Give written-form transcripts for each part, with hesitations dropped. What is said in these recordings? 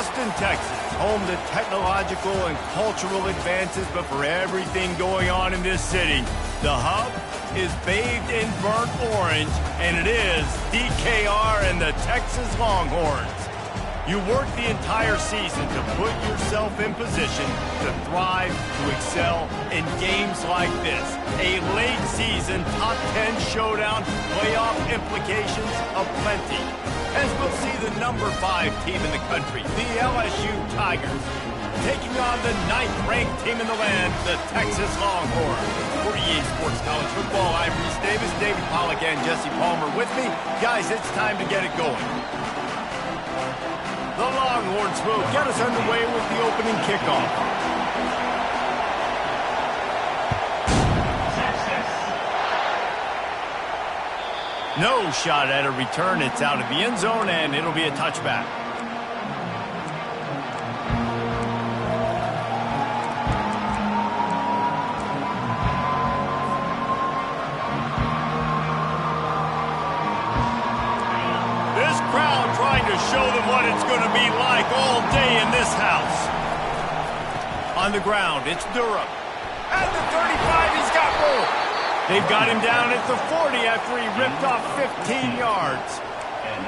Austin, Texas, home to technological and cultural advances, but for everything going on in this city, the hub is bathed in burnt orange, and it is DKR and the Texas Longhorns. You work the entire season to put yourself in position to thrive, to excel in games like this. A late season top 10 showdown, playoff implications aplenty. As we'll see the number 5 team in the country, the LSU Tigers, taking on the 9th-ranked team in the land, the Texas Longhorns. For EA Sports College Football, I'm Reese Davis, David Pollack, and Jesse Palmer with me. Guys, it's time to get it going. The Longhorns will get us underway with the opening kickoff. No shot at a return. It's out of the end zone, and it'll be a touchback. Show them what it's going to be like all day in this house. On the ground, it's Durham. At the 35, he's got room. They've got him down at the 40 after he ripped off 15 yards.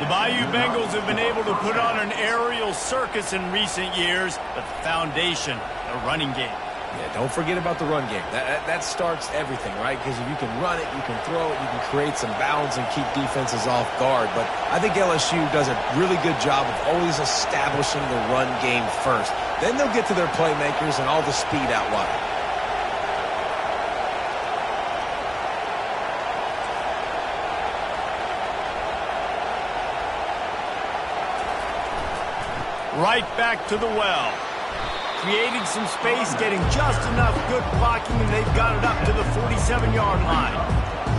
The Bayou Bengals have been able to put on an aerial circus in recent years, but the foundation, the running game. Yeah, don't forget about the run game. That starts everything, right? Because if you can run it, you can throw it, you can create some bounds and keep defenses off guard. But I think LSU does a really good job of always establishing the run game first. Then they'll get to their playmakers and all the speed out wide. Right back to the well. Creating some space, getting just enough good blocking, and they've got it up to the 47-yard line.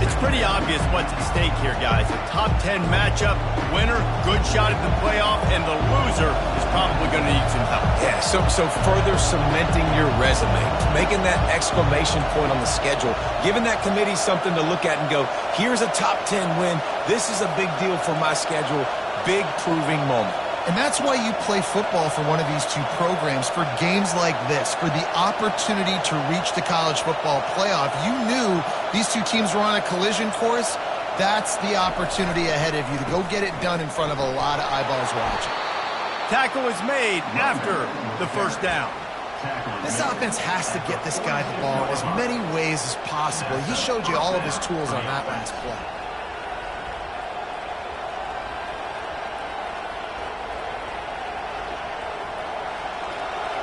It's pretty obvious what's at stake here, guys. A top 10 matchup, winner, good shot at the playoff, and the loser is probably going to need some help. Yeah, so further cementing your resume, making that exclamation point on the schedule, giving that committee something to look at and go, here's a top 10 win. This is a big deal for my schedule. Big proving moment. And that's why you play football for one of these two programs, for games like this, for the opportunity to reach the college football playoff. You knew these two teams were on a collision course. That's the opportunity ahead of you to go get it done in front of a lot of eyeballs watching. Tackle is made after the first down. This offense has to get this guy the ball as many ways as possible. He showed you all of his tools on that last play.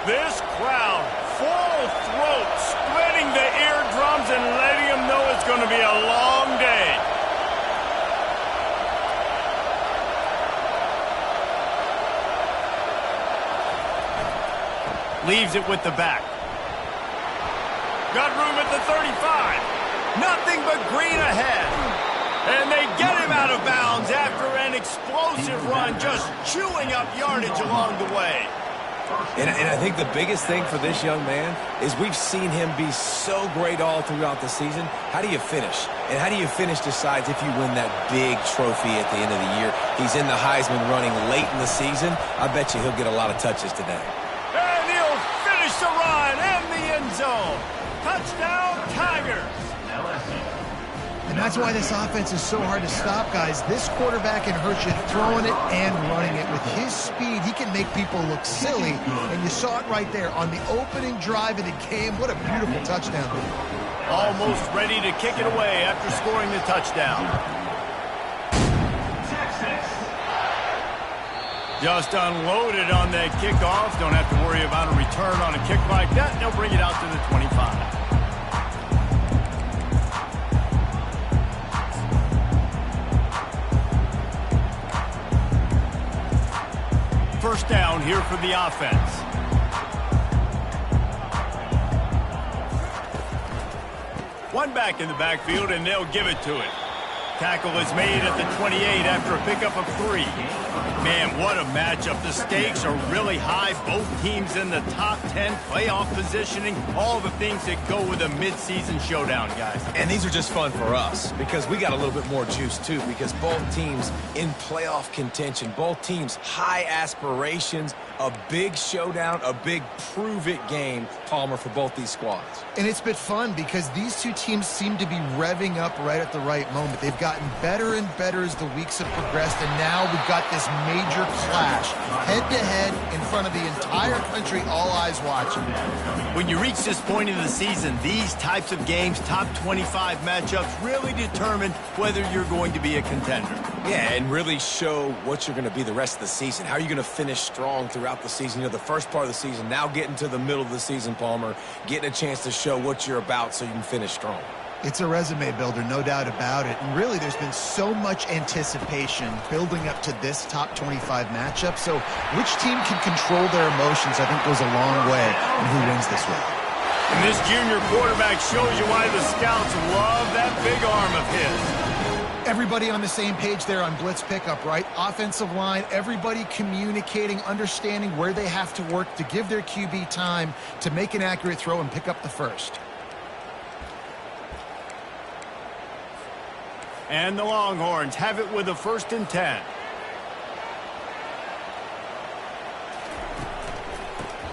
This crowd, full throat, splitting the eardrums and letting them know it's going to be a long day. Leaves it with the back. Got room at the 35. Nothing but green ahead. And they get him out of bounds after an explosive run, just chewing up yardage along the way. And I think the biggest thing for this young man is we've seen him be so great all throughout the season. How do you finish? And how do you finish decides if you win that big trophy at the end of the year. He's in the Heisman running late in the season. I bet you he'll get a lot of touches today. And he'll finish the run in the end zone. Touchdown, Tigers. And that's why this offense is so hard to stop, guys. This quarterback can hurt you throwing it and running it. With his speed, he can make people look silly. And you saw it right there on the opening drive of the game. What a beautiful touchdown. Almost ready to kick it away after scoring the touchdown. Just unloaded on that kickoff. Don't have to worry about a return on a kick like that. They'll bring it out to the 25. First down here for the offense. One back in the backfield, and they'll give it to it. Tackle is made at the 28 after a pickup of 3. Man, what a matchup. The stakes are really high. Both teams in the top 10, playoff positioning, all the things that go with a midseason showdown, guys. And these are just fun for us because we got a little bit more juice, too, because both teams in playoff contention, both teams high aspirations, A big showdown, a big prove-it game, Palmer, for both these squads. And it's been fun because these two teams seem to be revving up right at the right moment. They've gotten better and better as the weeks have progressed, and now we've got this major clash, head-to-head in front of the entire country, all eyes watching. When you reach this point in the season, these types of games, top 25 matchups, really determine whether you're going to be a contender. Yeah, and really show what you're going to be the rest of the season. How are you going to finish strong throughout the season? You know, the first part of the season, now getting to the middle of the season, Palmer, getting a chance to show what you're about so you can finish strong. It's a resume builder, no doubt about it. And really, there's been so much anticipation building up to this top 25 matchup. So which team can control their emotions, I think, goes a long way in who wins this week. And this junior quarterback shows you why the scouts love that big arm of his. Everybody on the same page there on blitz pickup, right? Offensive line, everybody communicating, understanding where they have to work to give their QB time to make an accurate throw and pick up the first. And the Longhorns have it with a 1st and 10.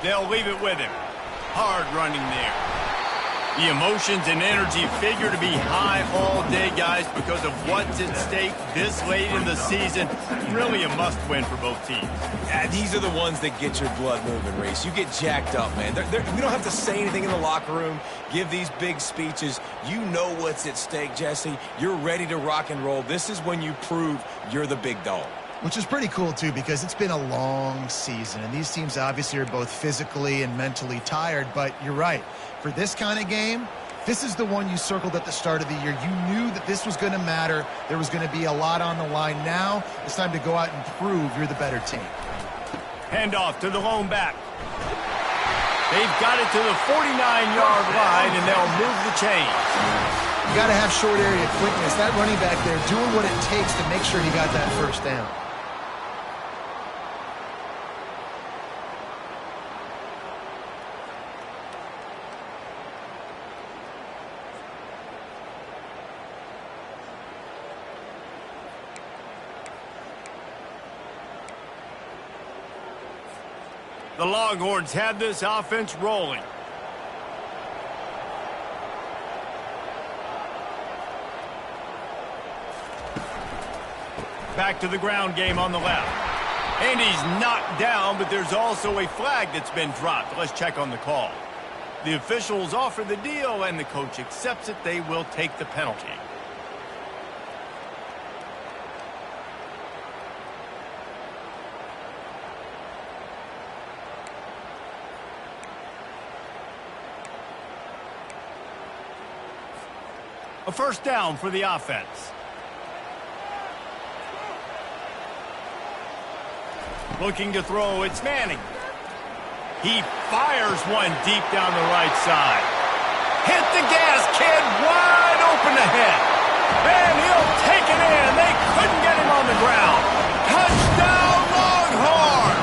They'll leave it with him. Hard running there. The emotions and energy figure to be high all day, guys, because of what's at stake this late in the season. Really a must-win for both teams. Yeah, these are the ones that get your blood moving, Reese. You get jacked up, man. We don't have to say anything in the locker room, give these big speeches. You know what's at stake, Jesse. You're ready to rock and roll. This is when you prove you're the big dog. Which is pretty cool, too, because it's been a long season, and these teams obviously are both physically and mentally tired, but you're right. For this kind of game, this is the one you circled at the start of the year. You knew that this was going to matter. There was going to be a lot on the line. Now it's time to go out and prove you're the better team. Handoff to the lone back. They've got it to the 49-yard line, and they'll move the chains. You got to have short area quickness. That running back there doing what it takes to make sure he got that first down. The Longhorns have this offense rolling. Back to the ground game on the left. And he's knocked down, but there's also a flag that's been dropped. Let's check on the call. The officials offer the deal, and the coach accepts it. They will take the penalty. A 1st down for the offense. Looking to throw, it's Manning. He fires one deep down the right side. Hit the gas, kid, wide open ahead. And he'll take it in. They couldn't get him on the ground. Touchdown, Longhorn!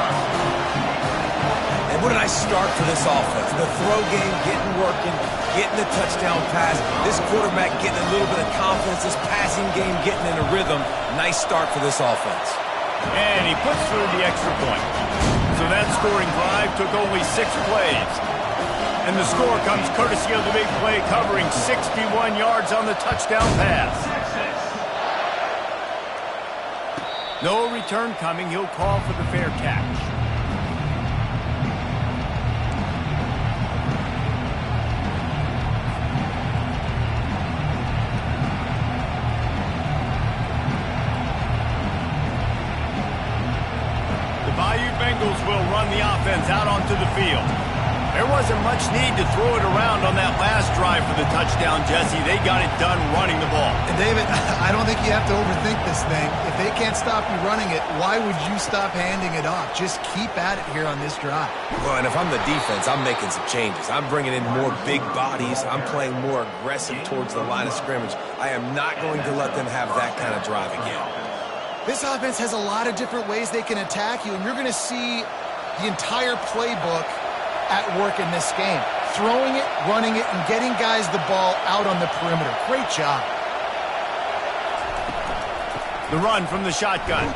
And what a nice start for this offense. The throw game getting working, getting the touchdown pass. This quarterback getting a little bit of confidence. This passing game getting in a rhythm. Nice start for this offense. And he puts through the extra point. So that scoring drive took only 6 plays. And the score comes courtesy of the big play covering 61 yards on the touchdown pass. No return coming. He'll call for the fair catch. Bengals will run the offense out onto the field. There wasn't much need to throw it around on that last drive for the touchdown, Jesse. They got it done running the ball. And David, I don't think you have to overthink this thing. If they can't stop you running it, why would you stop handing it off? Just keep at it here on this drive. Well, and if I'm the defense, I'm making some changes. I'm bringing in more big bodies. I'm playing more aggressive towards the line of scrimmage. I am not going to let them have that kind of drive again. This offense has a lot of different ways they can attack you, and you're going to see the entire playbook at work in this game. Throwing it, running it, and getting guys the ball out on the perimeter. Great job. The run from the shotgun.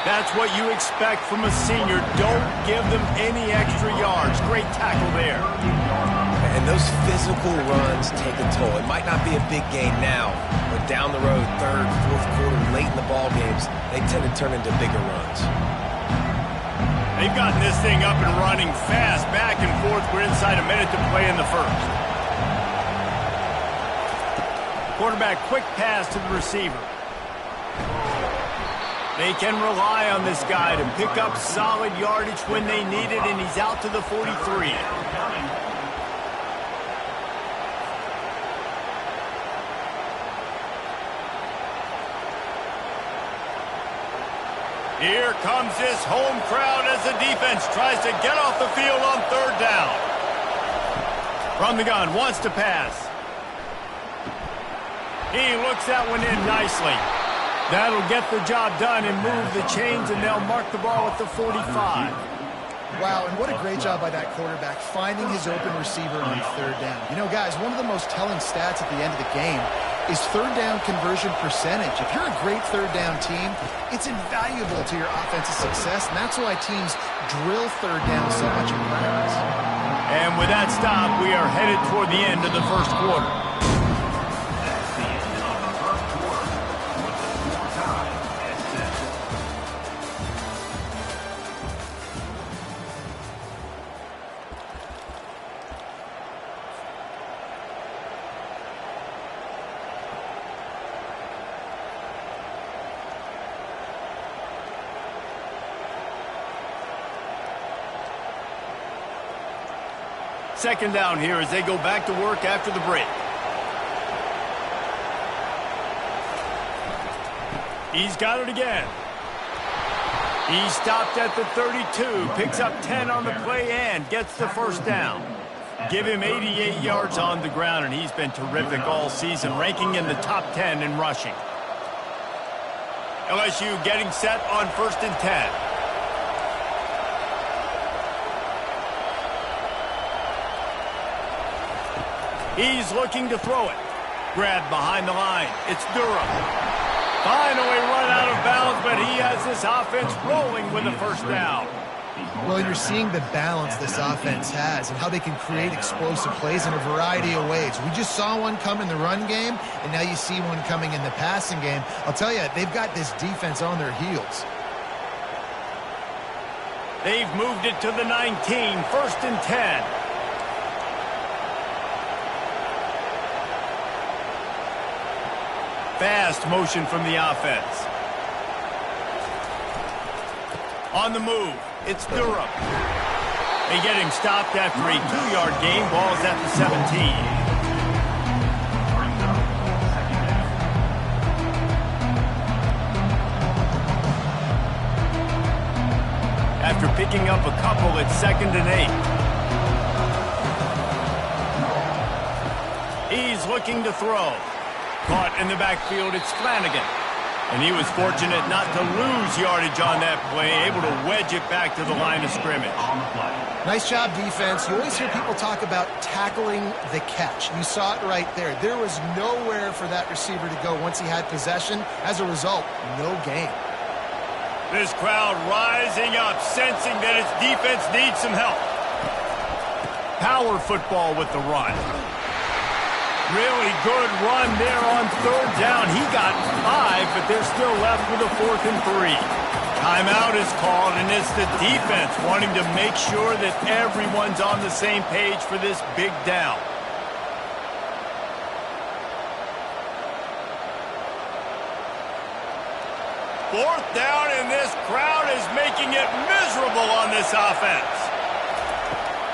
That's what you expect from a senior. Don't give them any extra yards. Great tackle there. And those physical runs take a toll. It might not be a big gain now, but down the road, third, fourth quarter, late in the ball games, they tend to turn into bigger runs. They've gotten this thing up and running fast, back and forth. We're inside a minute to play in the first. Quarterback, quick pass to the receiver. They can rely on this guy to pick up solid yardage when they need it, and he's out to the 43. Here comes this home crowd as the defense tries to get off the field on third down. From the gun, wants to pass. He looks that one in nicely. That'll get the job done and move the chains, and they'll mark the ball at the 45. Wow, and what a great job by that quarterback, finding his open receiver on third down. You know, guys, one of the most telling stats at the end of the game is third down conversion percentage. If you're a great third down team, it's invaluable to your offensive success, and that's why teams drill third down so much in practice. And with that stop, we are headed toward the end of the first quarter. Second down here as they go back to work after the break. He's got it again. He stopped at the 32, picks up 10 on the play and gets the first down. Give him 88 yards on the ground, and he's been terrific all season, ranking in the top 10 in rushing. LSU getting set on 1st and 10. He's looking to throw it. Grabbed behind the line. It's Durham. Finally run out of bounds, but he has this offense rolling with the first down. Well, you're seeing the balance this offense has and how they can create explosive plays in a variety of ways. We just saw one come in the run game, and now you see one coming in the passing game. I'll tell you, they've got this defense on their heels. They've moved it to the 19, 1st and 10. Fast motion from the offense. On the move, it's Durham. They get him stopped after a 2-yard gain. Ball's at the 17. After picking up a couple, it's 2nd and 8. He's looking to throw. Caught in the backfield, it's Flanagan. And he was fortunate not to lose yardage on that play, able to wedge it back to the line of scrimmage. Nice job, defense. You always hear people talk about tackling the catch. You saw it right there. There was nowhere for that receiver to go once he had possession. As a result, no gain. This crowd rising up, sensing that its defense needs some help. Power football with the run. Really good run there on third down. He got 5, but they're still left with a 4th and 3. Timeout is called, and it's the defense wanting to make sure that everyone's on the same page for this big down. Fourth down, and this crowd is making it miserable on this offense.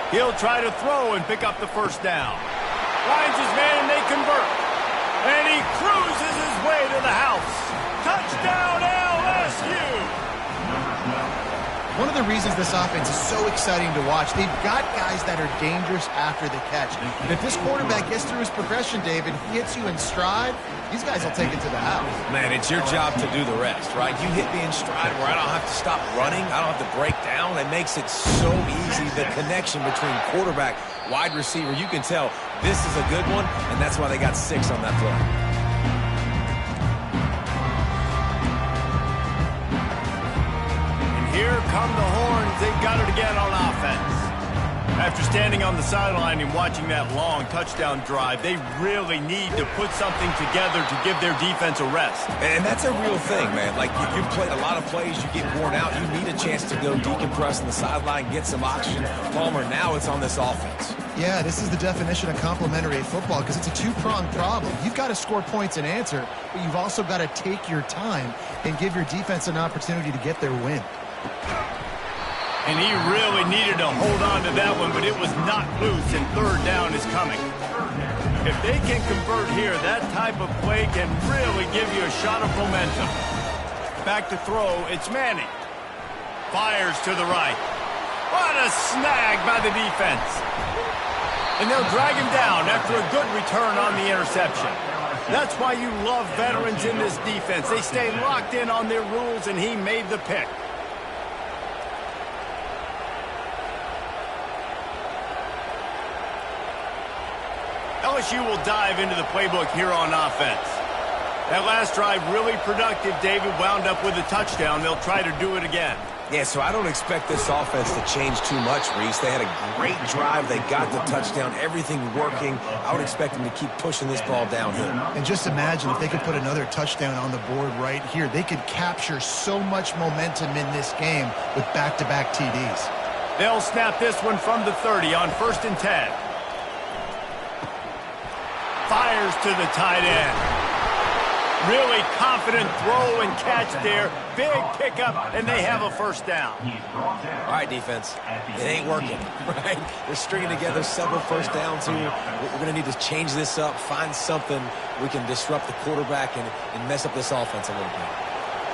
He'll try to throw and pick up the first down. Finds his man, and they convert. And he cruises his way to the house. Touchdown, LSU! One of the reasons this offense is so exciting to watch, they've got guys that are dangerous after the catch. And if this quarterback gets through his progression, David, he hits you in stride, these guys will take it to the house. Man, it's your job to do the rest, right? You hit me in stride where I don't have to stop running. I don't have to break down. It makes it so easy, the connection between quarterback, wide receiver. You can tell this is a good one, and that's why they got 6 on that play. come the horns. They've got it again on offense. After standing on the sideline and watching that long touchdown drive, they really need to put something together to give their defense a rest. And that's a real thing, man. Like, you've played a lot of plays, you get worn out, you need a chance to go decompress on the sideline, get some oxygen. Palmer, now it's on this offense. Yeah, this is the definition of complementary football because it's a two-pronged problem. You've got to score points and answer, but you've also got to take your time and give your defense an opportunity to get their win. And he really needed to hold on to that one, but it was not loose, and third down is coming. If they can convert here, that type of play can really give you a shot of momentum. Back to throw, it's Manning. Fires to the right. What a snag by the defense. And they'll drag him down after a good return on the interception. That's why you love veterans in this defense. They stay locked in on their rules, and he made the pick. LSU will dive into the playbook here on offense. That last drive really productive. David wound up with a touchdown. They'll try to do it again. Yeah, so I don't expect this offense to change too much, Reese. They had a great drive. They got the touchdown. Everything working. I would expect them to keep pushing this ball downhill. And just imagine if they could put another touchdown on the board right here. They could capture so much momentum in this game with back-to-back TDs. They'll snap this one from the 30 on 1st and 10. Fires to the tight end. Really confident throw and catch there. Big pickup, and they have a first down. All right, defense. It ain't working, right? They're stringing together several first downs here. We're going to need to change this up, find something we can disrupt the quarterback and mess up this offense a little bit.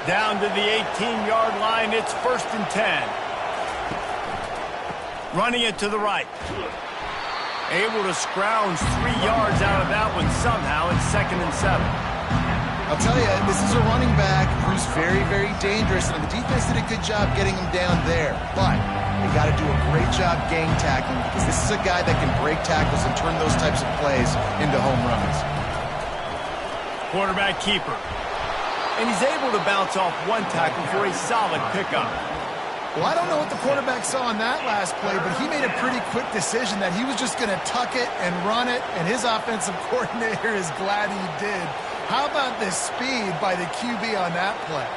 Down to the 18-yard line, it's 1st and 10. Running it to the right. Able to scrounge 3 yards out of that one somehow. It's 2nd and 7. I'll tell you, this is a running back who's very, very dangerous, and the defense did a good job getting him down there. But they got to do a great job gang tackling because this is a guy that can break tackles and turn those types of plays into home runs. Quarterback keeper. And he's able to bounce off one tackle for a solid pickup. Well, I don't know what the quarterback saw on that last play, but he made a pretty quick decision that he was just going to tuck it and run it, and his offensive coordinator is glad he did. How about the speed by the QB on that play?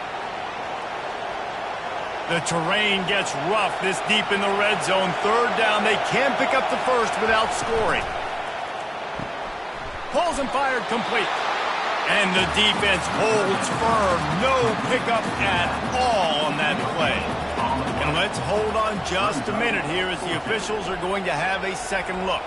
The terrain gets rough this deep in the red zone. 3rd down, they can pick up the first without scoring. Pulls and fired complete. And the defense holds firm. No pickup at all on that play. And let's hold on just a minute here as the officials are going to have a second look.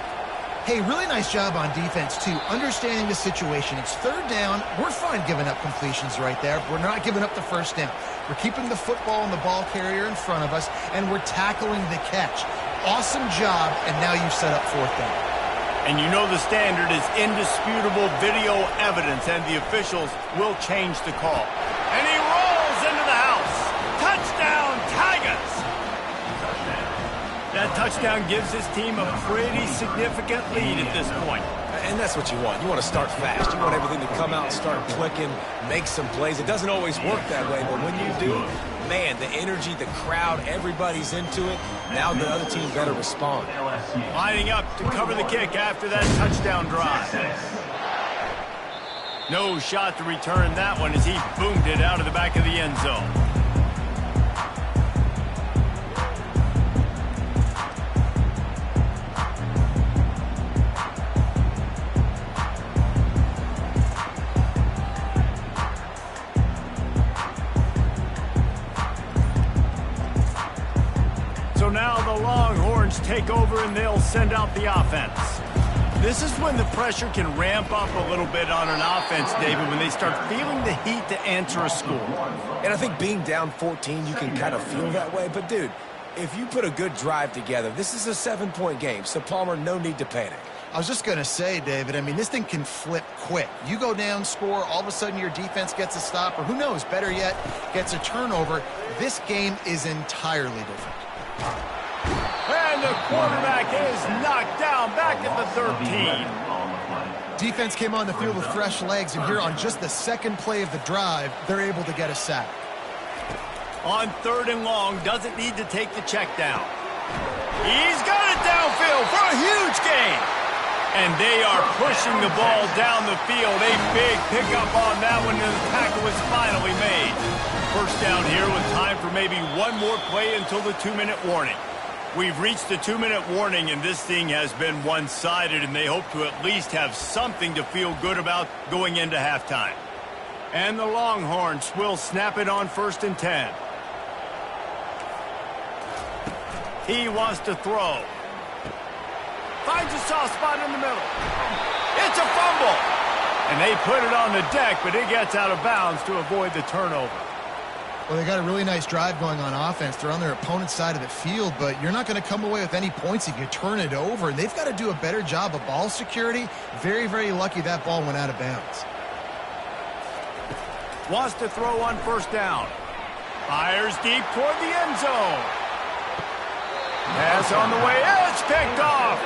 Hey, really nice job on defense, too, understanding the situation. It's 3rd down. We're fine giving up completions right there. We're not giving up the first down. We're keeping the football and the ball carrier in front of us, and we're tackling the catch. Awesome job, and now you've set up 4th down. And you know the standard is indisputable video evidence, and the officials will change the call. And he rolls into the house. Touchdown, Tigers! That touchdown gives his team a pretty significant lead at this point. And that's what you want. You want to start fast. You want everything to come out and start clicking, make some plays. It doesn't always work that way, but when you do, man, the energy, the crowd, everybody's into it. Now the other team better respond. Lining up to cover the kick after that touchdown drive. No shot to return that one as he boomed it out of the back of the end zone. So now the Longhorns take over and they'll send out the offense. This is when the pressure can ramp up a little bit on an offense, David, when they start feeling the heat to answer a score. And I think being down 14, you can kind of feel that way. But, dude, if you put a good drive together, this is a 7-point game. So, Palmer, no need to panic. I was just going to say, David, I mean, this thing can flip quick. You go down, score, all of a sudden your defense gets a stop, or who knows, better yet, gets a turnover. This game is entirely different. And the quarterback is knocked down back at the 13. Defense came on the field with fresh legs, and here on just the second play of the drive, they're able to get a sack. On 3rd and long, doesn't need to take the check down. He's got it downfield for a huge gain. And they are pushing the ball down the field. A big pickup on that one, and the tackle was finally made. First down here with time for maybe one more play until the 2-minute warning. We've reached the 2-minute warning, and this thing has been one-sided, and they hope to at least have something to feel good about going into halftime. And the Longhorns will snap it on 1st and 10. He wants to throw. Finds a soft spot in the middle. It's a fumble. And they put it on the deck, but it gets out of bounds to avoid the turnover. Well, they got a really nice drive going on offense. They're on their opponent's side of the field, but you're not going to come away with any points if you turn it over. And they've got to do a better job of ball security. Very, very lucky that ball went out of bounds. Wants to throw on 1st down. Fires deep toward the end zone. Pass on the way. It's picked off.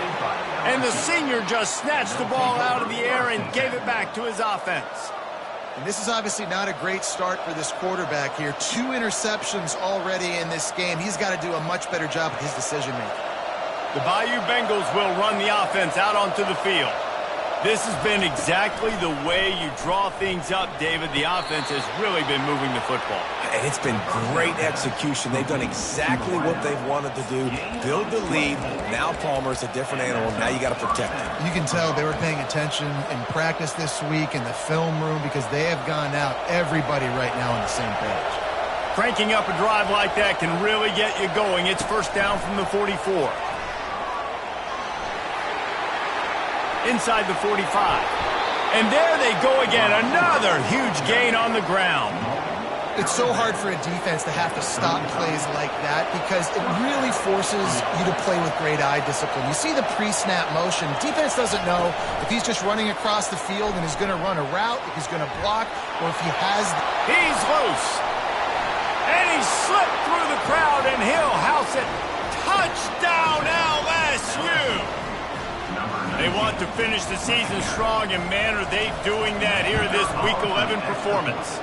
And the senior just snatched the ball out of the air and gave it back to his offense. And this is obviously not a great start for this quarterback here. 2 interceptions already in this game. He's got to do a much better job with his decision-making. The Bayou Bengals will run the offense out onto the field. This has been exactly the way you draw things up, David. The offense has really been moving the football. And it's been great execution. They've done exactly what they've wanted to do. Build the lead. Now Palmer's a different animal. Now you got to protect him. You can tell they were paying attention in practice this week in the film room because they have gone out, everybody right now on the same page. Cranking up a drive like that can really get you going. It's 1st down from the 44. Inside the 45. And there they go again. Another huge gain on the ground. It's so hard for a defense to have to stop plays like that because it really forces you to play with great eye discipline. You see the pre-snap motion. Defense doesn't know if he's just running across the field and he's going to run a route, if he's going to block, or if he has... He's loose. And he slipped through the crowd, and he'll house it. Touchdown, LSU! They want to finish the season strong, and man, are they doing that here in this Week 11 performance.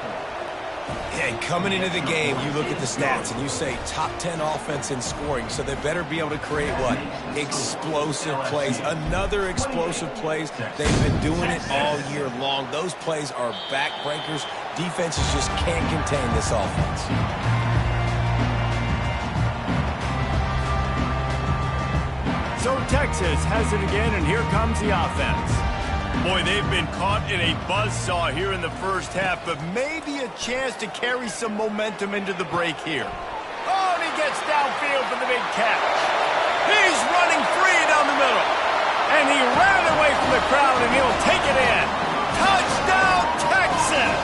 And coming into the game, you look at the stats, and you say top 10 offense in scoring, so they better be able to create what? Explosive plays. Another explosive plays. They've been doing it all year long. Those plays are backbreakers. Defenses just can't contain this offense. So Texas has it again, and here comes the offense. Boy, they've been caught in a buzzsaw here in the first half, but maybe a chance to carry some momentum into the break here. Oh, and he gets downfield for the big catch. He's running free down the middle. And he ran away from the crowd, and he'll take it in. Touchdown, Texas!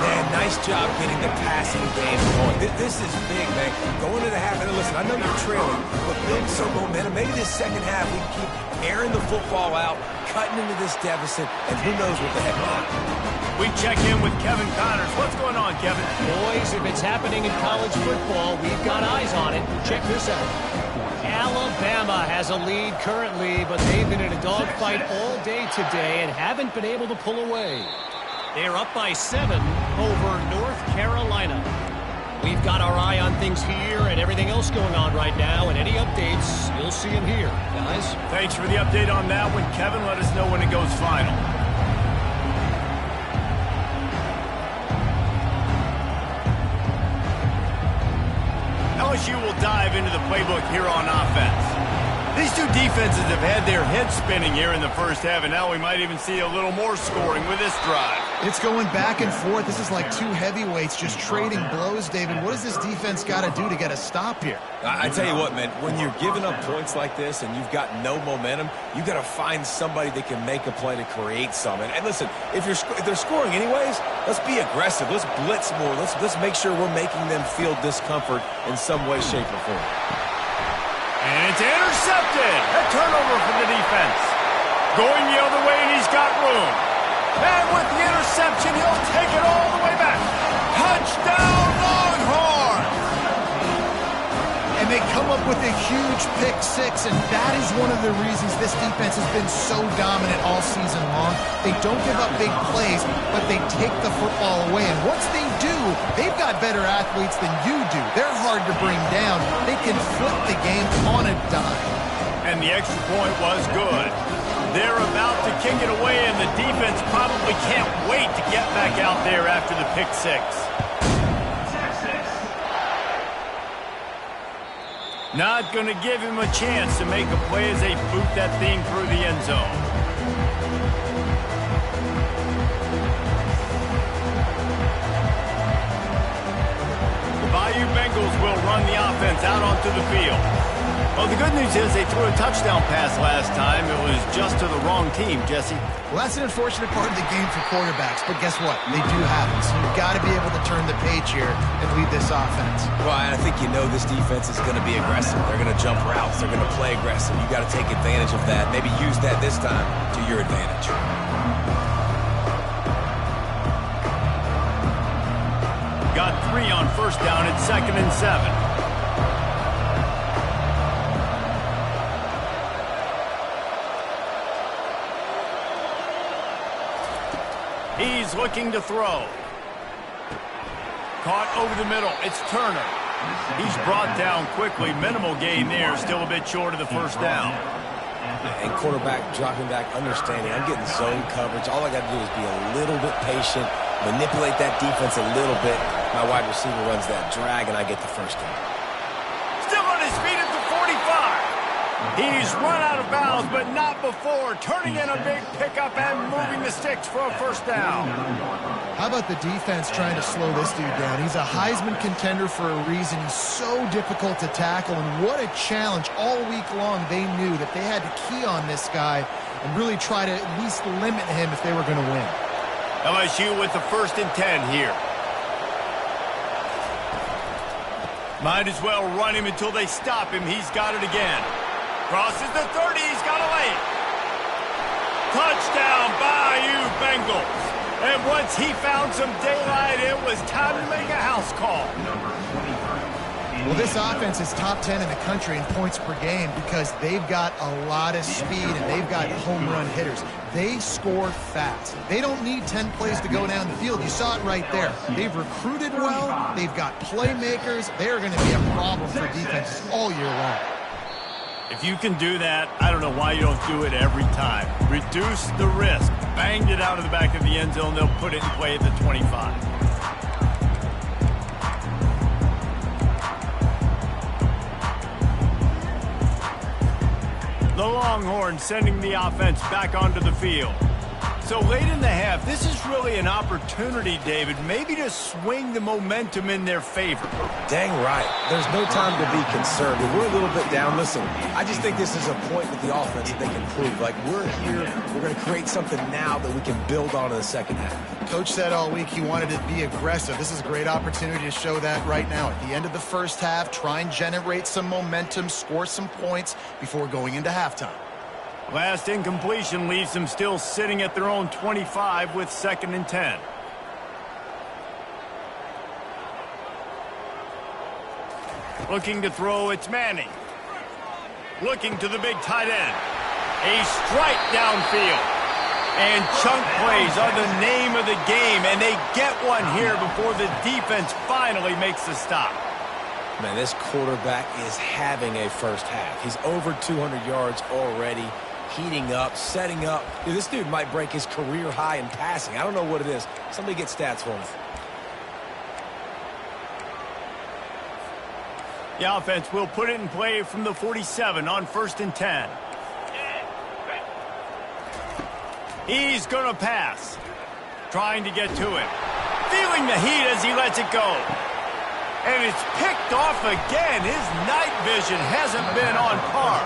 Man, nice job getting the passing game going. This is big, man. Going into the half, and listen, I know you're trailing, but build some momentum. Maybe this second half we can keep airing the football out, cutting into this deficit, and who knows what the heck will happen. We check in with Kevin Connors. What's going on, Kevin? Boys, if it's happening in college football, we've got eyes on it. Check this out. Alabama has a lead currently, but they've been in a dogfight all day today and haven't been able to pull away. They're up by 7 over North Carolina. We've got our eye on things here and everything else going on right now, and any updates, you'll see them here. Guys? Thanks for the update on that one, Kevin. Let us know when it goes final. LSU will dive into the playbook here on offense. These two defenses have had their heads spinning here in the first half, and now we might even see a little more scoring with this drive. It's going back and forth. This is like two heavyweights just trading blows, David. What does this defense got to do to get a stop here? I tell you what, man, when you're giving up points like this and you've got no momentum, you got to find somebody that can make a play to create some. And listen, if they're scoring anyways, let's be aggressive. Let's blitz more. Let's make sure we're making them feel discomfort in some way, shape, or form. And it's intercepted. A turnover for the defense. Going the other way, and he's got room. And with the interception, he'll take it all the way back. Touchdown, Longhorns! And they come up with a huge pick six, and that is one of the reasons this defense has been so dominant all season long. They don't give up big plays, but they take the football away. And once they do, they've got better athletes than you do. They're hard to bring down. They can flip the game on a dime. And the extra point was good. They're about to kick it away, and the defense probably can't wait to get back out there after the pick six. Not going to give him a chance to make a play as they boot that thing through the end zone. The Bayou Bengals will run the offense out onto the field. Well, the good news is they threw a touchdown pass last time. It was just to the wrong team, Jesse. Well, that's an unfortunate part of the game for quarterbacks, but guess what? They do have it. So you've got to be able to turn the page here and lead this offense. Well, I think you know this defense is going to be aggressive. They're going to jump routes. They're going to play aggressive. You got to take advantage of that. Maybe use that this time to your advantage. Got 3 on first down at 2nd and 7. He's looking to throw. Caught over the middle. It's Turner. He's brought down quickly. Minimal gain there. Still a bit short of the first down. And quarterback dropping back, understanding. I'm getting zone coverage. All I got to do is be a little bit patient, manipulate that defense a little bit. My wide receiver runs that drag, and I get the first down. Still on his feet at the 45. He's run out of bounds, but not before turning in a big pickup and moving the sticks for a first down. How about the defense trying to slow this dude down? He's a Heisman contender for a reason. He's so difficult to tackle, and what a challenge. All week long, they knew that they had to key on this guy and really try to at least limit him if they were going to win. LSU with the 1st and 10 here. Might as well run him until they stop him. He's got it again. Crosses the 30. He's got to lay it. Touchdown, Bayou Bengals. And once he found some daylight, it was time to make a house call. Well, this offense is top 10 in the country in points per game because they've got a lot of speed and they've got home run hitters. They score fast. They don't need 10 plays to go down the field. You saw it right there. They've recruited well. They've got playmakers. They're going to be a problem for defenses all year long. If you can do that, I don't know why you don't do it every time. Reduce the risk. Banged it out of the back of the end zone. They'll put it in play at the 25. The Longhorns sending the offense back onto the field. So late in the half, this is really an opportunity, David, maybe to swing the momentum in their favor. Dang right. There's no time to be concerned. If we're a little bit down, listen, I just think this is a point with the offense that they can prove. Like, we're here, we're going to create something now that we can build on in the second half. Coach said all week he wanted to be aggressive. This is a great opportunity to show that right now. At the end of the first half, try and generate some momentum, score some points before going into halftime. Last incompletion leaves them still sitting at their own 25 with 2nd and 10. Looking to throw, it's Manning. Looking to the big tight end. A strike downfield. And chunk plays are the name of the game, and they get one here before the defense finally makes the stop. Man, this quarterback is having a first half. He's over 200 yards already, heating up, setting up. Dude, this dude might break his career high in passing. I don't know what it is. Somebody get stats for me. The offense will put it in play from the 47 on 1st and 10. He's going to pass. Trying to get to him. Feeling the heat as he lets it go. And it's picked off again. His night vision hasn't been on par.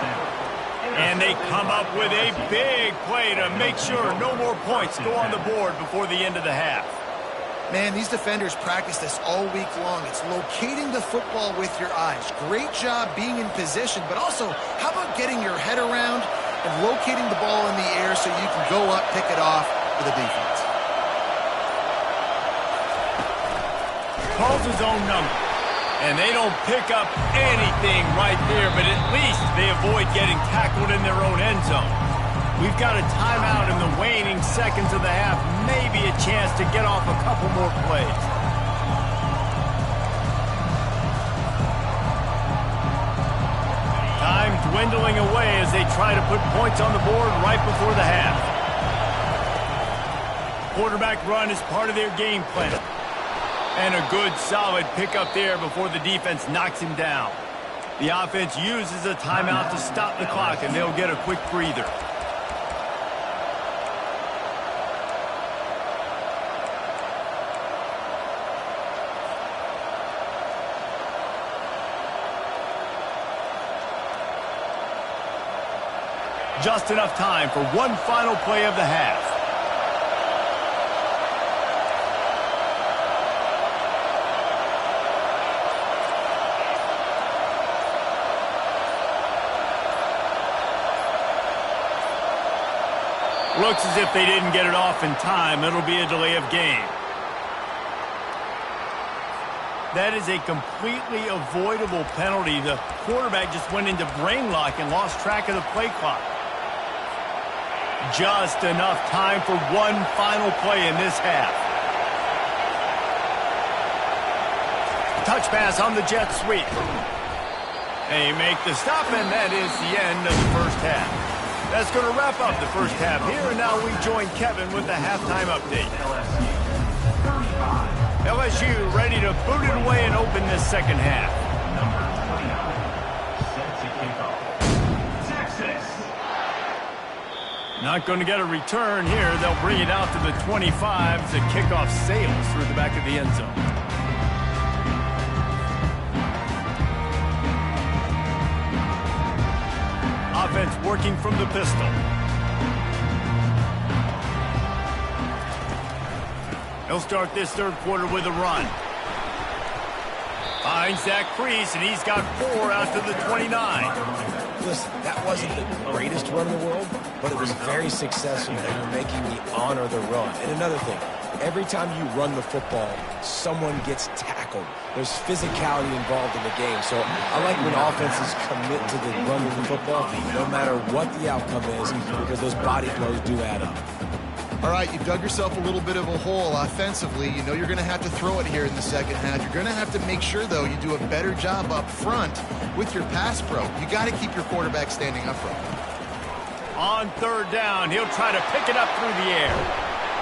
And they come up with a big play to make sure no more points go on the board before the end of the half. Man, these defenders practice this all week long. It's locating the football with your eyes. Great job being in position, but also, how about getting your head around and locating the ball in the air so you can go up, pick it off for the defense. Calls his own number. And they don't pick up anything right there, but at least they avoid getting tackled in their own end zone. We've got a timeout in the waning seconds of the half, maybe a chance to get off a couple more plays. Time dwindling away as they try to put points on the board right before the half. Quarterback run is part of their game plan. And a good, solid pickup there before the defense knocks him down. The offense uses a timeout to stop the clock, and they'll get a quick breather. Just enough time for one final play of the half. Looks as if they didn't get it off in time. It'll be a delay of game. That is a completely avoidable penalty. The quarterback just went into brain lock and lost track of the play clock. Just enough time for one final play in this half. Touch pass on the jet sweep. They make the stop, and that is the end of the first half. That's going to wrap up the first half here, and now we join Kevin with the halftime update. LSU ready to boot it away and open this second half. Not going to get a return here. They'll bring it out to the 25 as the kickoff sails through the back of the end zone. Offense working from the pistol. He'll start this third quarter with a run. Finds that crease, and he's got 4 out to the 29. Listen, that wasn't the greatest run in the world, but it was very successful, and you're making me honor the run. And another thing, every time you run the football, someone gets tackled. There's physicality involved in the game. So I like when offenses commit to the run of the football, no matter what the outcome is, because those body blows do add up. All right, you've dug yourself a little bit of a hole offensively. You know you're going to have to throw it here in the second half. You're going to have to make sure, though, you do a better job up front with your pass pro. You got to keep your quarterback standing upright. On third down, he'll try to pick it up through the air.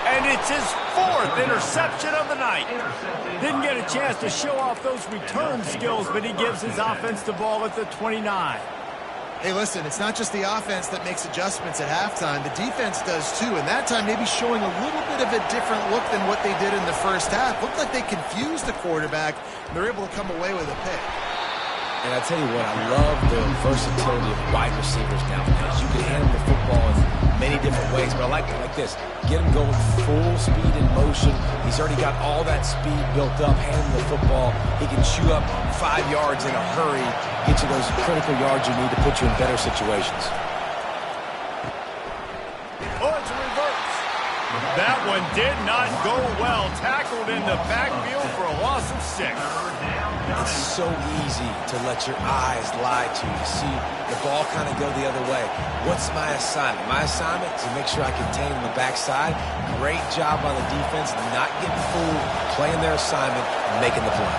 And it's his 4th interception of the night. Didn't get a chance to show off those return skills, but he gives his offense the ball at the 29. Hey, listen, it's not just the offense that makes adjustments at halftime. The defense does, too, and that time maybe showing a little bit of a different look than what they did in the first half. Looked like they confused the quarterback, and they're able to come away with a pick. And I tell you what, I love the versatility of wide receivers nowadays. You can handle the football in many different ways, but I like it like this. Get him going full speed in motion. He's already got all that speed built up, handling the football. He can chew up 5 yards in a hurry, get you those critical yards you need to put you in better situations. Oh, it's a reverse. That one did not go well. Tackled in the backfield for a loss of 6. It's so easy to let your eyes lie to you. See the ball kind of go the other way. What's my assignment? My assignment is to make sure I contain on the backside. Great job on the defense, not getting fooled, playing their assignment, and making the play.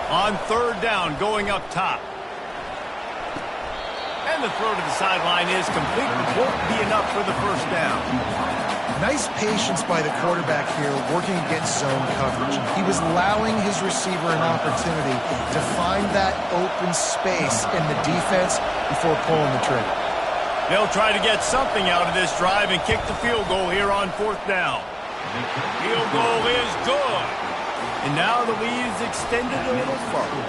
On third down, going up top. And the throw to the sideline is complete. It won't be enough for the first down. Nice patience by the quarterback here working against zone coverage. He was allowing his receiver an opportunity to find that open space in the defense before pulling the trigger. They'll try to get something out of this drive and kick the field goal here on 4th down. Field goal is good. And now the lead is extended a little further.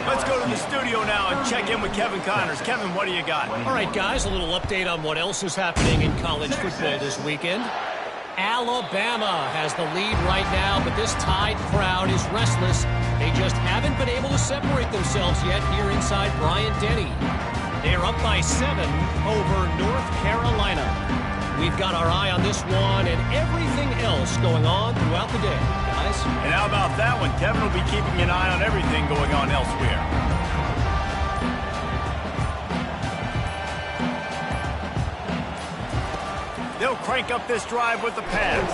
Let's go to the studio now and check in with Kevin Connors. Kevin, what do you got? All right, guys, a little update on what else is happening in college football this weekend. Alabama has the lead right now, but this Tide crowd is restless. They just haven't been able to separate themselves yet here inside Bryant-Denny. They are up by 7 over North Carolina. We've got our eye on this one and everything else going on throughout the day, guys. And how about that one? Kevin will be keeping an eye on everything going on elsewhere. They'll crank up this drive with the pass.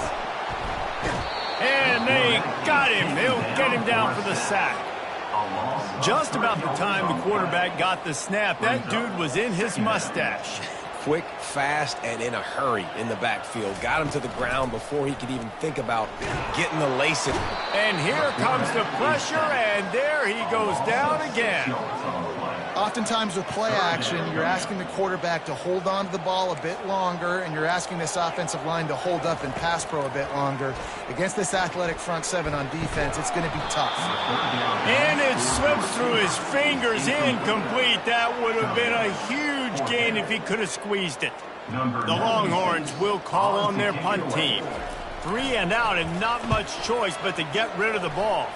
And they got him. They'll get him down for the sack. Just about the time the quarterback got the snap, that dude was in his mustache. Quick, fast, and in a hurry in the backfield. Got him to the ground before he could even think about getting the lace in. And here comes the pressure, and there he goes down again. Oftentimes with play action, you're asking the quarterback to hold on to the ball a bit longer, and you're asking this offensive line to hold up and pass pro a bit longer. Against this athletic front seven on defense, it's going to be tough. And it slips through his fingers, incomplete. That would have been a huge gain if he could have squeezed it. The Longhorns will call on their punt team. 3 and out and not much choice but to get rid of the ball.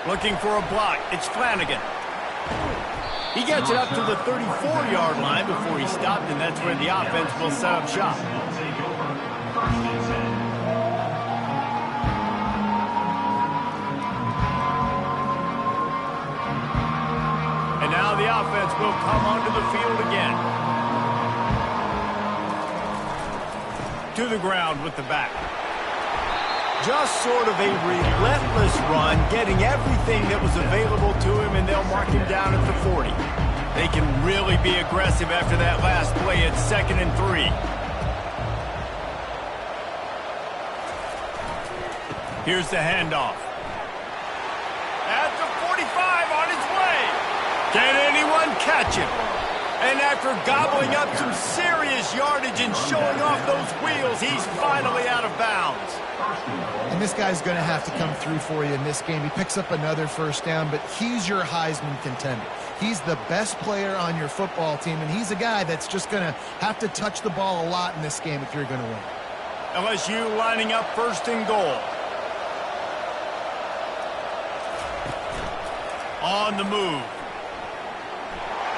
Looking for a block. It's Flanagan. He gets it up to the 34-yard line before he stopped, and that's where the offense will set up shop. And now the offense will come onto the field again. To the ground with the back. Just sort of a relentless run, getting everything that was available to him, and they'll mark him down at the 40. They can really be aggressive after that last play at 2nd and 3. Here's the handoff. At the 45, on his way. Can anyone catch him? And after gobbling up some serious yardage and showing off those wheels, he's finally out of bounds. And this guy's going to have to come through for you in this game. He picks up another first down, but he's your Heisman contender. He's the best player on your football team, and he's a guy that's just going to have to touch the ball a lot in this game if you're going to win. LSU lining up 1st and goal. On the move.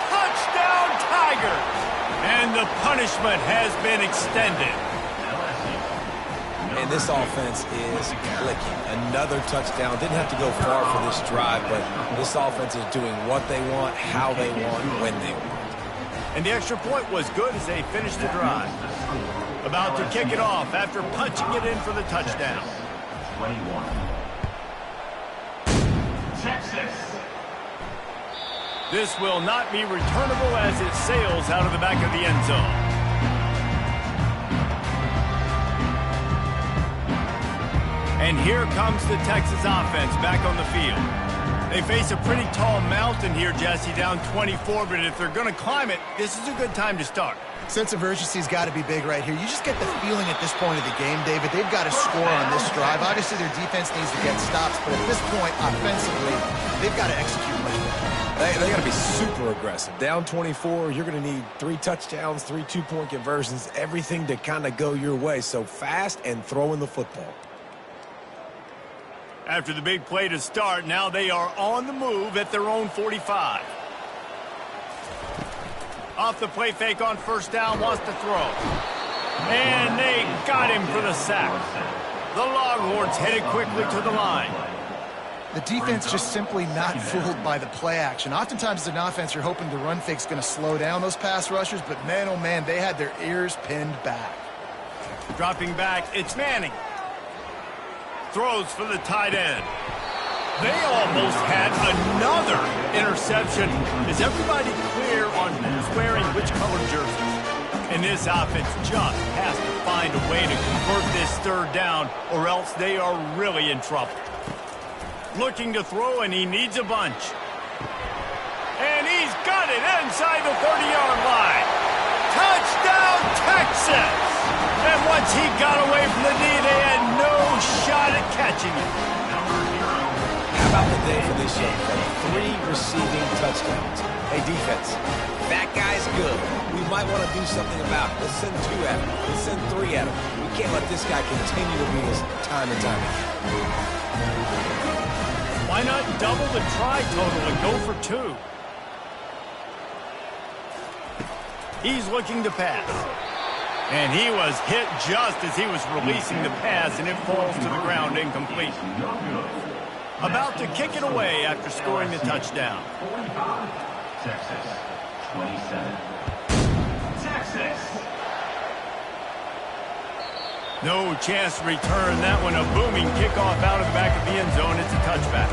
Touchdown, Tigers! And the punishment has been extended. And this offense is clicking. Another touchdown. Didn't have to go far for this drive, but this offense is doing what they want, how they want, when they want. And the extra point was good as they finished the drive. About to kick it off after punching it in for the touchdown. 21. Texas. This will not be returnable as it sails out of the back of the end zone. And here comes the Texas offense back on the field. They face a pretty tall mountain here, Jesse, down 24, but if they're going to climb it, this is a good time to start. Sense of urgency's got to be big right here. You just get the feeling at this point of the game, David, they've got to score on this drive. Obviously, their defense needs to get stops, but at this point, offensively, they've got to execute much better. They got to be super aggressive. Down 24, you're going to need 3 touchdowns, 3 two-point conversions, everything to kind of go your way. So fast and throwing the football. After the big play to start, now they are on the move at their own 45. Off the play fake on 1st down, wants to throw. And they got him for the sack. The Longhorns headed quickly to the line. The defense just simply not fooled by the play action. Oftentimes as an offense, you're hoping the run fake's going to slow down those pass rushers, but man, oh man, they had their ears pinned back. Dropping back, it's Manning. Throws for the tight end. They almost had another interception. Is everybody clear on who's wearing which color jerseys? And this offense just has to find a way to convert this 3rd down, or else they are really in trouble. Looking to throw, and he needs a bunch. And he's got it inside the 30-yard line. Touchdown, Texas! And once he got away from the knee, they had no shot at catching him. How about the day for this young fella? 3 receiving touchdowns. Hey, defense, that guy's good. We might want to do something about it. Let's send 2 at him. Let's send 3 at him. We can't let this guy continue to beat us time and time again. Why not double the try total and go for 2. He's looking to pass. And he was hit just as he was releasing the pass, and it falls to the ground incomplete. About to kick it away after scoring the touchdown. 45, Texas, 27. Texas. No chance to return that one. A booming kickoff out of the back of the end zone. It's a touchback.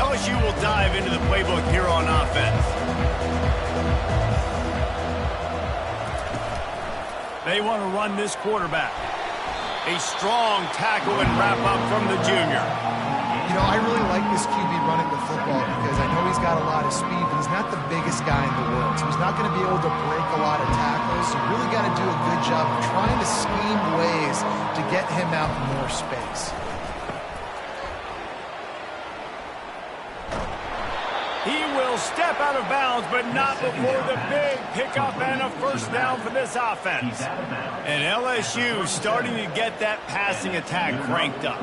LSU will dive into the playbook here on offense. They want to run this quarterback. A strong tackle and wrap-up from the junior. You know, I really like this QB running the football because I know he's got a lot of speed, but he's not the biggest guy in the world. So he's not going to be able to break a lot of tackles. You really got to do a good job of trying to scheme ways to get him out in more space. He will step out of bounds, but not before the big pickup and a first down for this offense. And LSU starting to get that passing attack cranked up.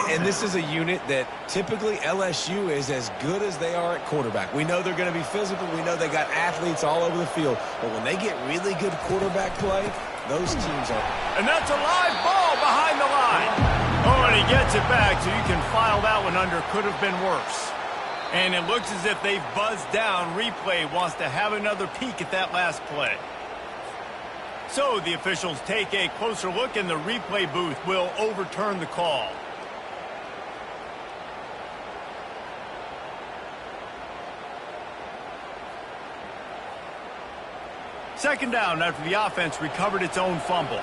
And this is a unit that typically LSU is as good as they are at quarterback. We know they're going to be physical. We know they got athletes all over the field. But when they get really good quarterback play, those teams are... And that's a live ball behind the line. Oh, and he gets it back, so you can file that one under. Could have been worse. And it looks as if they've buzzed down. Replay wants to have another peek at that last play. So the officials take a closer look, and the replay booth will overturn the call. Second down after the offense recovered its own fumble.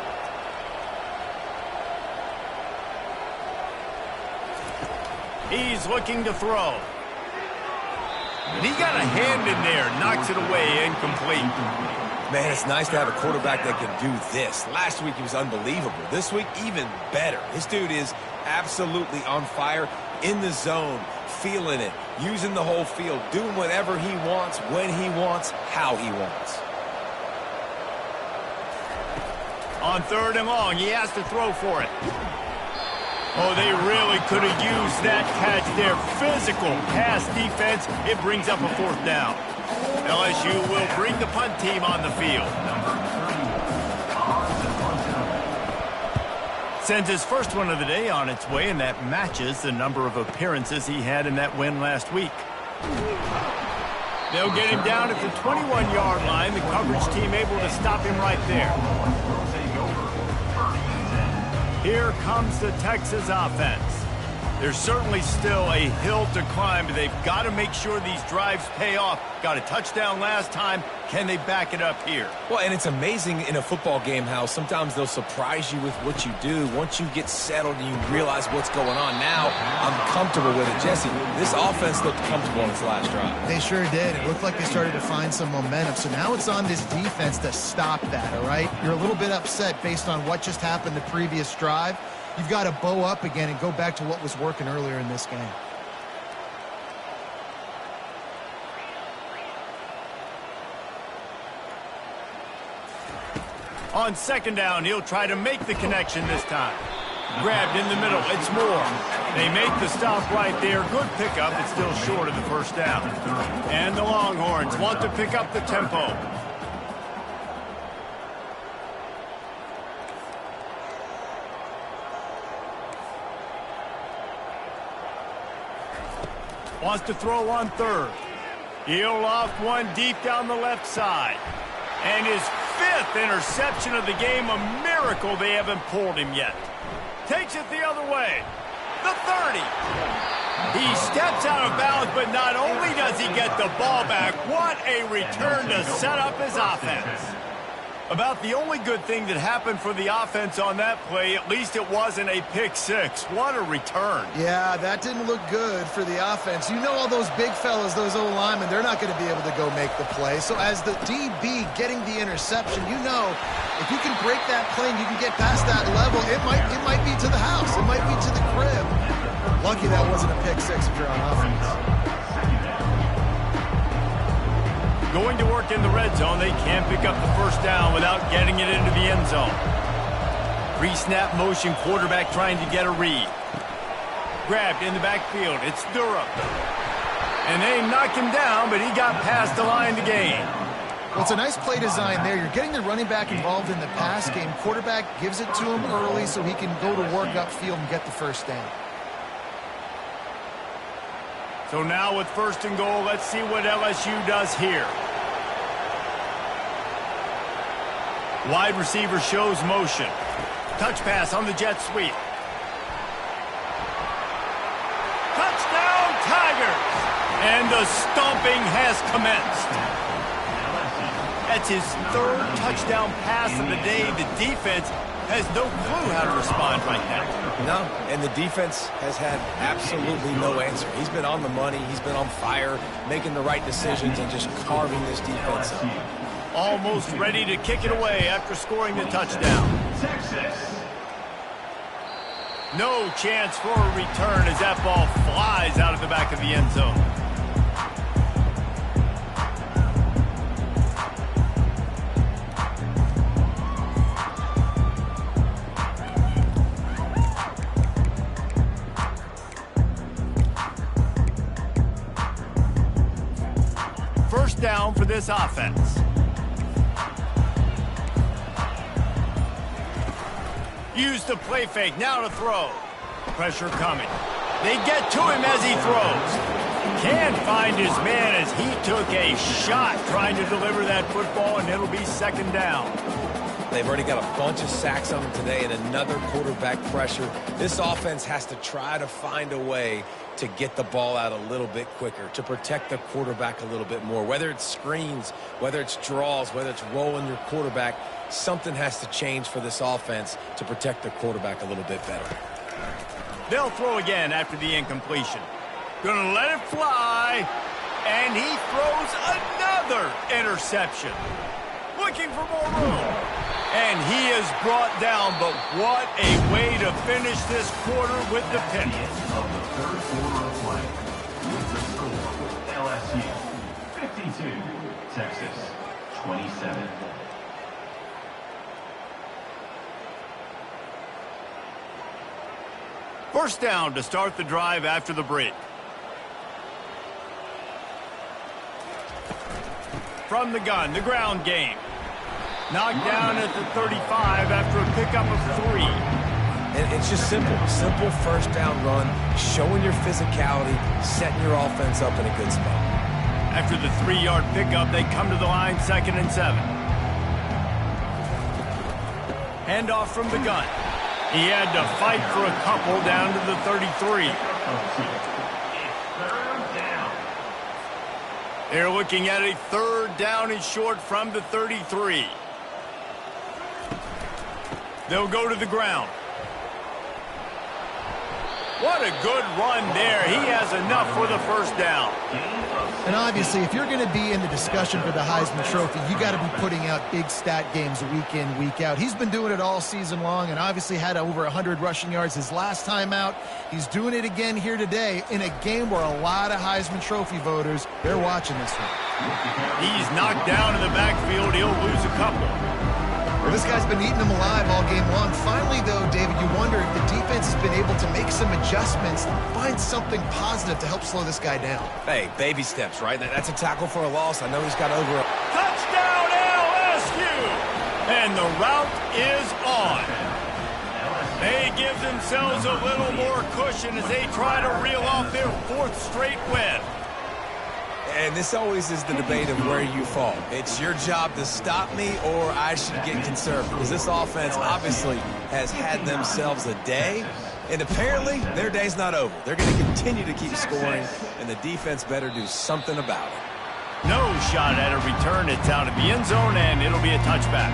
He's looking to throw. And he got a hand in there, knocks it away, incomplete. Man, it's nice to have a quarterback that can do this. Last week he was unbelievable. This week, even better. This dude is absolutely on fire, in the zone, feeling it, using the whole field, doing whatever he wants, when he wants, how he wants. On 3rd and long, he has to throw for it. Oh, they really could have used that catch there. Physical pass defense. It brings up a 4th down. LSU will bring the punt team on the field. Sends his first one of the day on its way, and that matches the number of appearances he had in that win last week. They'll get him down at the 21-yard line. The coverage team able to stop him right there. Here comes the Texas offense. There's certainly still a hill to climb, but they've got to make sure these drives pay off. Got a touchdown last time. Can they back it up here? Well, and it's amazing in a football game how sometimes they'll surprise you with what you do. Once you get settled and you realize what's going on, now I'm comfortable with it. Jesse, this offense looked comfortable on its last drive. They sure did. It looked like they started to find some momentum. So now it's on this defense to stop that, all right? You're a little bit upset based on what just happened the previous drive. You've got to bow up again and go back to what was working earlier in this game. On 2nd down, he'll try to make the connection this time. Grabbed in the middle. It's Moore. They make the stop right there. Good pickup. It's still short of the 1st down. And the Longhorns want to pick up the tempo. Wants to throw on 3rd. He'll loft one deep down the left side. And his 5th interception of the game, a miracle they haven't pulled him yet. Takes it the other way. The 30. He steps out of bounds, but not only does he get the ball back, what a return to set up his offense. About the only good thing that happened for the offense on that play, at least it wasn't a pick 6. What a return. Yeah, that didn't look good for the offense. You know all those big fellas, those O-linemen, they're not going to be able to go make the play. So as the DB getting the interception, you know if you can break that plane, you can get past that level, it might be to the house. It might be to the crib. Lucky that wasn't a pick 6 if you're on offense. Going to work in the red zone, they can't pick up the first down without getting it into the end zone. Pre-snap motion, quarterback trying to get a read. Grabbed in the backfield. It's Durham. And they knock him down, but he got past the line to gain. Well, it's a nice play design there. You're getting the running back involved in the pass game. Quarterback gives it to him early so he can go to work upfield and get the first down. So now with first and goal, let's see what LSU does here. Wide receiver shows motion. Touch pass on the jet sweep. Touchdown, Tigers! And the stomping has commenced. That's his third touchdown pass of the day. The defense has no clue how to respond right now. No, and the defense has had absolutely no answer. He's been on the money. He's been on fire, making the right decisions and just carving this defense up. Almost ready to kick it away after scoring the touchdown. No chance for a return as that ball flies out of the back of the end zone. First down for this offense. Use the play fake, now to throw. Pressure coming. They get to him as he throws. Can't find his man as he took a shot trying to deliver that football, and it'll be second down. They've already got a bunch of sacks on them today and another quarterback pressure. This offense has to try to find a way to get the ball out a little bit quicker, to protect the quarterback a little bit more. Whether it's screens, whether it's draws, whether it's rolling your quarterback, something has to change for this offense to protect the quarterback a little bit better. They'll throw again after the incompletion. Gonna let it fly, and he throws another interception. Looking for more room. And he is brought down, but what a way to finish this quarter with the pick. Of the third quarter of play, with the score, LSU 52, Texas 27. First down to start the drive after the break. From the gun, the ground game. Knocked down at the 35 after a pickup of 3. And it's just simple. Simple first down run, showing your physicality, setting your offense up in a good spot. After the 3-yard pickup, they come to the line, 2nd and 7. Handoff from the gun. He had to fight for a couple down to the 33. They're looking at a 3rd down and short from the 33. They'll go to the ground. What a good run there. He has enough for the first down. And obviously, if you're going to be in the discussion for the Heisman Trophy, you got to be putting out big stat games week in, week out. He's been doing it all season long and obviously had over 100 rushing yards his last time out. He's doing it again here today in a game where a lot of Heisman Trophy voters, they're watching this one. He's knocked down in the backfield. He'll lose a couple. Well, this guy's been eating them alive all game long. Finally, though, David, you wonder if the defense has been able to make some adjustments, find something positive to help slow this guy down. Hey, baby steps, right? That's a tackle for a loss. I know he's got over a... Touchdown, LSU! And the route is on. They give themselves a little more cushion as they try to reel off their 4th straight win. And this always is the debate of where you fall. It's your job to stop me or I should get conservative. Because this offense obviously has had themselves a day. And apparently their day's not over. They're going to continue to keep scoring. And the defense better do something about it. No shot at a return. It's out of the end zone and it'll be a touchback.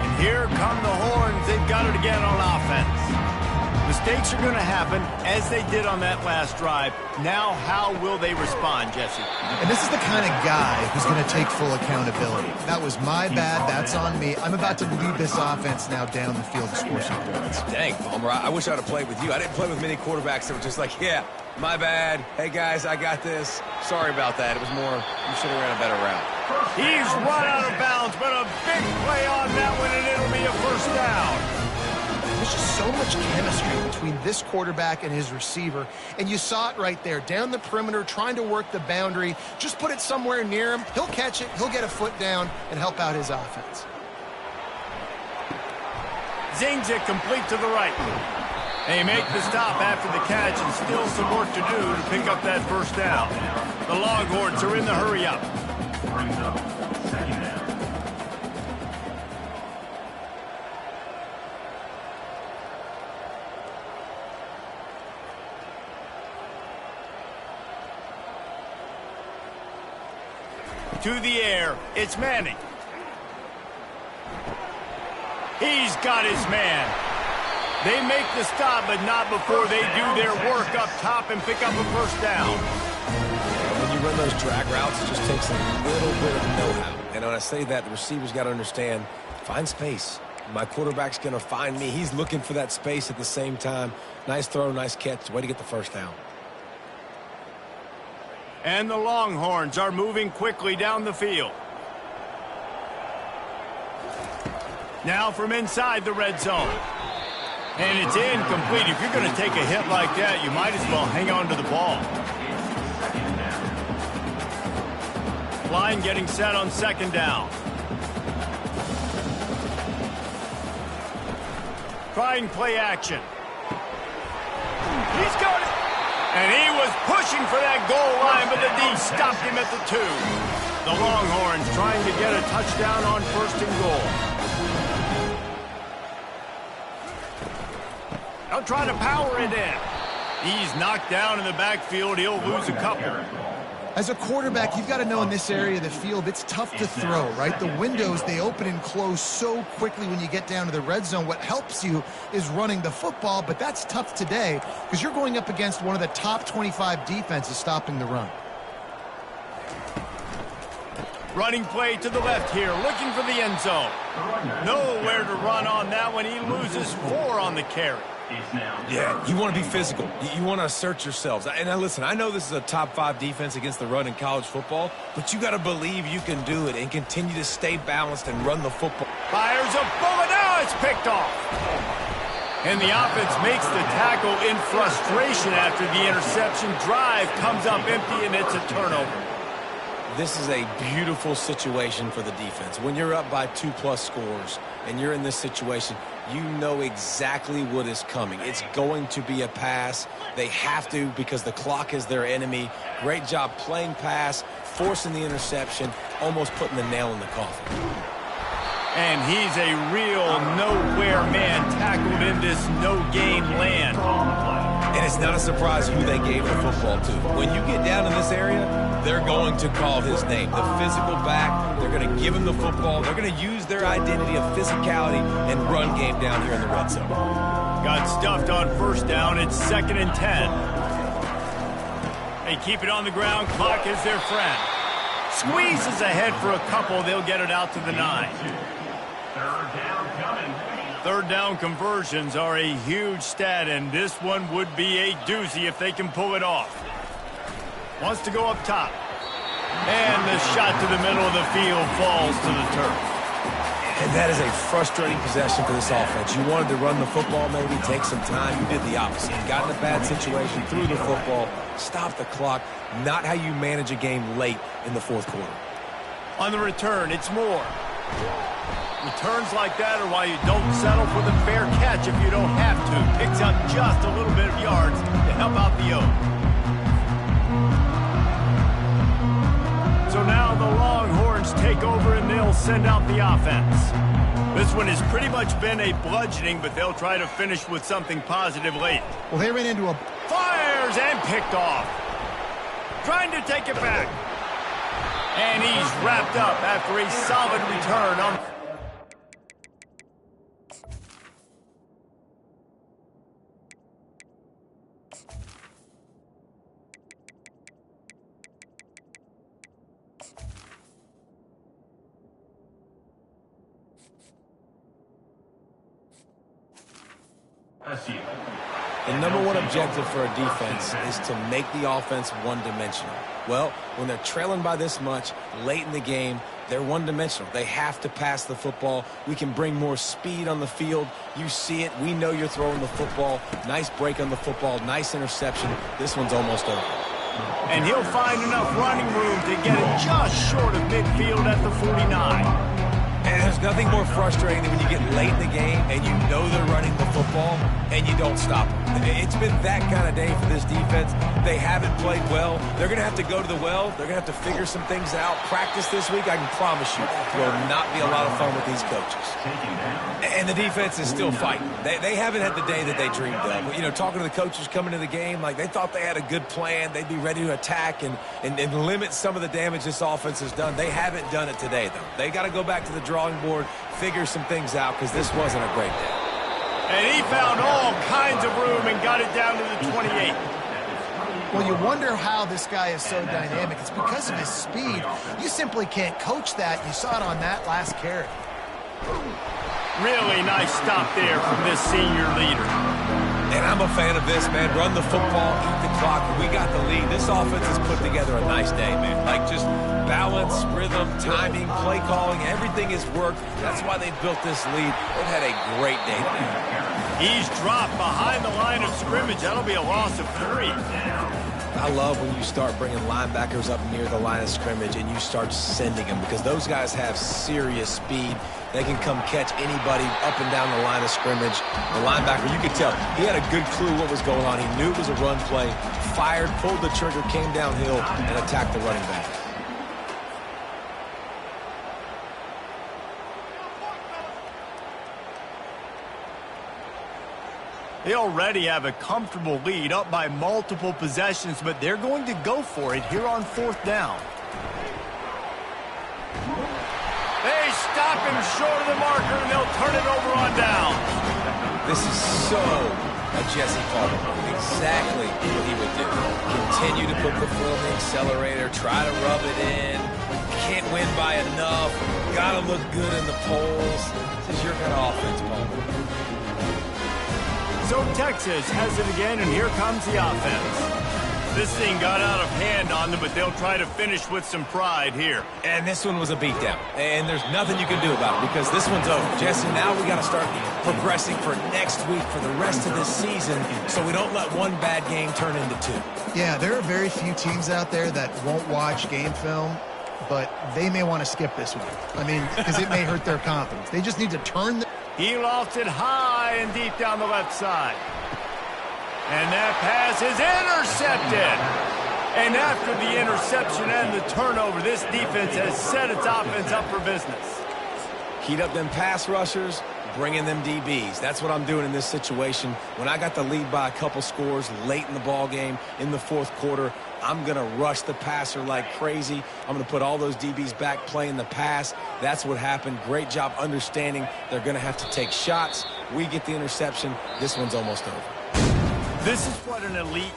And here come the Horns. They've got it again on offense. Mistakes are going to happen, as they did on that last drive. Now, how will they respond, Jesse? And this is the kind of guy who's going to take full accountability. That was my bad. That's on me. I'm about to lead this offense now down the field to score some points. Dang, Palmer, I wish I'd have played with you. I didn't play with many quarterbacks that were just like, yeah, my bad. Hey, guys, I got this. Sorry about that. It was more, you should have ran a better route. He's run out of bounds, but a big play on that one, and it'll be a first down. There's just so much chemistry between this quarterback and his receiver, and you saw it right there, down the perimeter, trying to work the boundary. Just put it somewhere near him. He'll catch it, he'll get a foot down, and help out his offense. Zings it complete to the right. They make the stop after the catch, and still some work to do to pick up that first down. The Longhorns are in the hurry-up. Brings up second down. To the air, it's Manning. He's got his man. They make the stop, but not before they do their work up top and pick up a first down. When you run those drag routes, it just takes a little bit of know-how. And when I say that, the receiver's got to understand, find space. My quarterback's going to find me. He's looking for that space at the same time. Nice throw, nice catch. Way to get the first down. And the Longhorns are moving quickly down the field. Now from inside the red zone. And it's incomplete. If you're going to take a hit like that, you might as well hang on to the ball. Line getting set on second down. Trying play action. He's got it. And he was pushing for that goal line, but the D stopped him at the 2. The Longhorns trying to get a touchdown on first and goal. They'll try to power it in. He's knocked down in the backfield. He'll lose a couple. As a quarterback, you've got to know in this area of the field, it's tough to throw, right? The windows, they open and close so quickly when you get down to the red zone. What helps you is running the football, but that's tough today because you're going up against one of the top 25 defenses stopping the run. Running play to the left here, looking for the end zone. Nowhere to run on that one. He loses 4 on the carry. Yeah, you want to be physical. You want to assert yourselves. And now listen, I know this is a top 5 defense against the run in college football, but you got to believe you can do it and continue to stay balanced and run the football. Fires a bullet. Now it's picked off. And the offense makes the tackle in frustration after the interception. Drive comes up empty, and it's a turnover. This is a beautiful situation for the defense. When you're up by 2+ scores and you're in this situation, you know exactly what is coming. It's going to be a pass. They have to because the clock is their enemy. Great job playing pass, forcing the interception, almost putting the nail in the coffin. And he's a real nowhere man tackled in this no-gain land. And it's not a surprise who they gave the football to. When you get down in this area, they're going to call his name. The physical back, they're going to give him the football. They're going to use their identity of physicality and run game down here in the red zone. Got stuffed on first down. It's 2nd and 10. They keep it on the ground. Clock is their friend. Squeezes ahead for a couple. They'll get it out to the 9. Third down coming. Third down conversions are a huge stat, and this one would be a doozy if they can pull it off. Wants to go up top. And the shot to the middle of the field falls to the turf. And that is a frustrating possession for this offense. You wanted to run the football, maybe take some time. You did the opposite. You got in a bad situation, threw the football, stopped the clock. Not how you manage a game late in the fourth quarter. On the return, it's Moore. Returns like that are why you don't settle for the fair catch if you don't have to. Picks up just a little bit of yards to help out the O. So now the Longhorns take over and they'll send out the offense. This one has pretty much been a bludgeoning, but they'll try to finish with something positive late. Well, they ran into a... Fires and picked off. Trying to take it back. And he's wrapped up after a solid return on... LSU. The number one objective for a defense is to make the offense one-dimensional. Well, when they're trailing by this much late in the game, they're one-dimensional. They have to pass the football. We can bring more speed on the field. You see it. We know you're throwing the football. Nice break on the football. Nice interception. This one's almost over. And he'll find enough running room to get it just short of midfield at the 49. And there's nothing more frustrating than when you get late in the game and you know they're running the football and you don't stop them. It's been that kind of day for this defense. They haven't played well. They're going to have to go to the well. They're going to have to figure some things out. Practice this week, I can promise you, will not be a lot of fun with these coaches. And the defense is still fighting. They haven't had the day that they dreamed of. You know, talking to the coaches coming to the game, like they thought they had a good plan. They'd be ready to attack and limit some of the damage this offense has done. They haven't done it today, though. They got to go back to the drawing board, figure some things out, because this wasn't a great day. And he found all kinds of room and got it down to the 28. Well, you wonder how this guy is so dynamic. It's because of his speed. You simply can't coach that. You saw it on that last carry. Really nice stop there from this senior leader. And I'm a fan of this, man. Run the football, eat the clock. We got the lead. This offense has put together a nice day, man. Like just balance, rhythm, timing, play calling, everything has worked. That's why they've built this lead. They've had a great day today. He's dropped behind the line of scrimmage. That'll be a loss of 3. I love when you start bringing linebackers up near the line of scrimmage and you start sending them, because those guys have serious speed. They can come catch anybody up and down the line of scrimmage. The linebacker, you could tell, he had a good clue what was going on. He knew it was a run play, fired, pulled the trigger, came downhill, and attacked the running back. They already have a comfortable lead, up by multiple possessions, but they're going to go for it here on 4th down. They stop him short of the marker, and they'll turn it over on down. This is so a Jesse Palmer move. Exactly what he would do. Continue to put the foot on the accelerator, try to rub it in. Can't win by enough. Gotta look good in the polls. This is your kind of offense, Palmer. So Texas has it again, and here comes the offense. This thing got out of hand on them, but they'll try to finish with some pride here. And this one was a beatdown. And there's nothing you can do about it because this one's over. Jesse, now we got to start progressing for next week, for the rest of this season, so we don't let one bad game turn into 2. Yeah, there are very few teams out there that won't watch game film, but they may want to skip this one. I mean, because it may hurt their confidence. They just need to turn the... He lofts it high and deep down the left side. And that pass is intercepted. And after the interception and the turnover, this defense has set its offense up for business. Heat up them pass rushers, bring in them DBs. That's what I'm doing in this situation. When I got the lead by a couple scores late in the ball game, in the 4th quarter, I'm going to rush the passer like crazy. I'm going to put all those DBs back playing the pass. That's what happened. Great job understanding they're going to have to take shots. We get the interception. This one's almost over. This is what an elite